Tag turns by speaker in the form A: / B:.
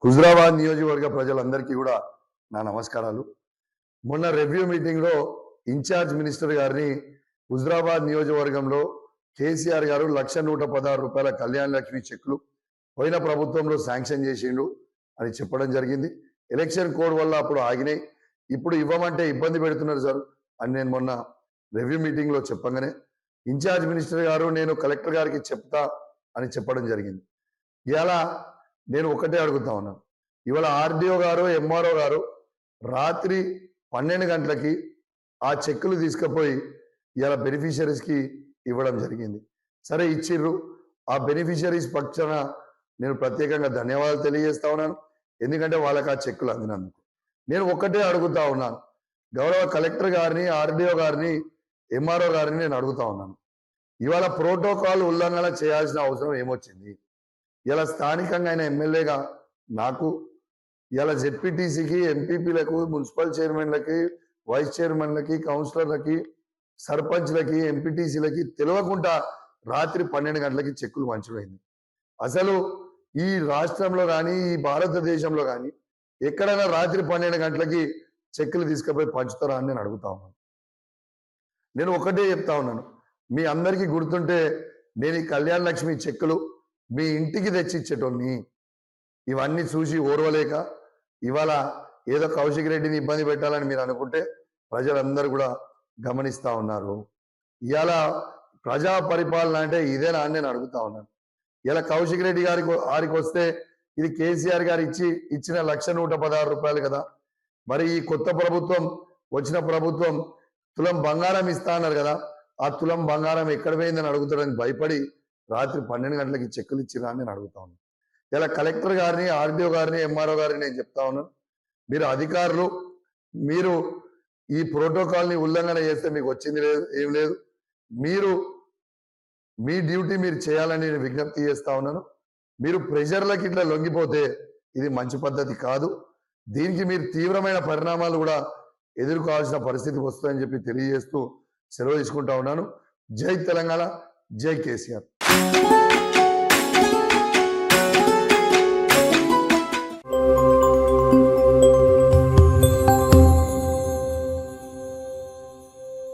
A: హుజరాబాద్ నియోజకవర్గ ప్రజలందరికీ కూడా నా నమస్కారాలు. మొన్న రివ్యూ మీటింగ్లో ఇన్ఛార్జ్ మినిస్టర్ గారిని హుజరాబాద్ నియోజకవర్గంలో కేసీఆర్ గారు 1,116 రూపాయల కళ్యాణ లక్ష్మి చెక్లు పోయిన ప్రభుత్వంలో శాంక్షన్ చేసిండు అని చెప్పడం జరిగింది. ఎలక్షన్ కోడ్ వల్ల అప్పుడు ఆగినాయి, ఇప్పుడు ఇవ్వమంటే ఇబ్బంది పెడుతున్నారు సార్ అని నేను మొన్న రివ్యూ మీటింగ్లో చెప్పగానే ఇన్ఛార్జ్ మినిస్టర్ గారు నేను కలెక్టర్ గారికి చెప్తా అని చెప్పడం జరిగింది. ఇలా నేను ఒకటే అడుగుతా ఉన్నాను, ఇవాళ ఆర్డీఓ గారు ఎంఆర్ఓ గారు రాత్రి 12 గంటలకి ఆ చెక్కులు తీసుకుపోయి ఇలా బెనిఫిషరీస్కి ఇవ్వడం జరిగింది. సరే ఇచ్చిర్రు, ఆ బెనిఫిషరీస్ పక్షాన నేను ప్రత్యేకంగా ధన్యవాదాలు తెలియజేస్తా ఉన్నాను, ఎందుకంటే వాళ్ళకి ఆ చెక్కులు అందినందుకు. నేను ఒకటే అడుగుతా ఉన్నాను, గౌరవ కలెక్టర్ గారిని, ఆర్డీఓ గారిని, ఎంఆర్ఓ గారిని నేను అడుగుతా ఉన్నాను, ఇవాళ ప్రోటోకాల్ ఉల్లంఘన చేయాల్సిన అవసరం ఏమొచ్చింది? ఇలా స్థానికంగా అయిన ఎమ్మెల్యేగా నాకు ఇలా జెడ్పీటీసీకి, ఎంపీపీలకు, మున్సిపల్ చైర్మన్లకి, వైస్ చైర్మన్లకి, కౌన్సిలర్లకి, సర్పంచ్లకి, ఎంపీటీసీలకి తెలియకుండా రాత్రి 12 గంటలకి చెక్కులు పంచిపోయింది. అసలు ఈ రాష్ట్రంలో కానీ, ఈ భారతదేశంలో కానీ ఎక్కడైనా రాత్రి 12 గంటలకి చెక్కులు తీసుకుపోయి పంచుతారా అని నేను అడుగుతా ఉన్నాను. నేను ఒకటే చెప్తా ఉన్నాను, మీ అందరికీ గుర్తుంటే నేను ఈ కళ్యాణ లక్ష్మి చెక్కులు మీ ఇంటికి తెచ్చిచ్చేటోని ఇవన్నీ చూసి ఓర్వలేక ఇవాళ ఏదో కౌశిక్ రెడ్డిని ఇబ్బంది పెట్టాలని మీరు అనుకుంటే ప్రజలందరూ కూడా గమనిస్తూ ఉన్నారు. ఇవాళ ప్రజా పరిపాలన అంటే ఇదేనా అని నేను అడుగుతా ఉన్నాను. ఇలా కౌశిక్ రెడ్డి గారికి వస్తే ఇది కేసీఆర్ గారు ఇచ్చిన 1,116 రూపాయలు కదా, మరి ఈ కొత్త ప్రభుత్వం వచ్చిన ప్రభుత్వం తులం బంగారం ఇస్తా అన్నారు కదా, ఆ తులం బంగారం ఎక్కడ పోయిందని అడుగుతారని భయపడి రాత్రి 12 గంటలకి చెక్కులు ఇచ్చిరా అని నేను అడుగుతా ఉన్నాను. ఇలా కలెక్టర్ గారిని, ఆర్డీఓ గారిని, ఎంఆర్ఓ గారిని నేను చెప్తా ఉన్నాను, మీరు అధికారులు, మీరు ఈ ప్రోటోకాల్ని ఉల్లంఘన చేస్తే మీకు వచ్చింది లేదు, ఏం లేదు, మీరు మీ డ్యూటీ మీరు చేయాలని నేను విజ్ఞప్తి చేస్తా ఉన్నాను. మీరు ప్రెషర్లకి ఇట్లా లొంగిపోతే ఇది మంచి పద్ధతి కాదు, దీనికి మీరు తీవ్రమైన పరిణామాలు కూడా ఎదుర్కోవాల్సిన పరిస్థితి వస్తుందని చెప్పి తెలియజేస్తూ సెలవు తీసుకుంటా ఉన్నాను. జై తెలంగాణ, జై కేసీఆర్.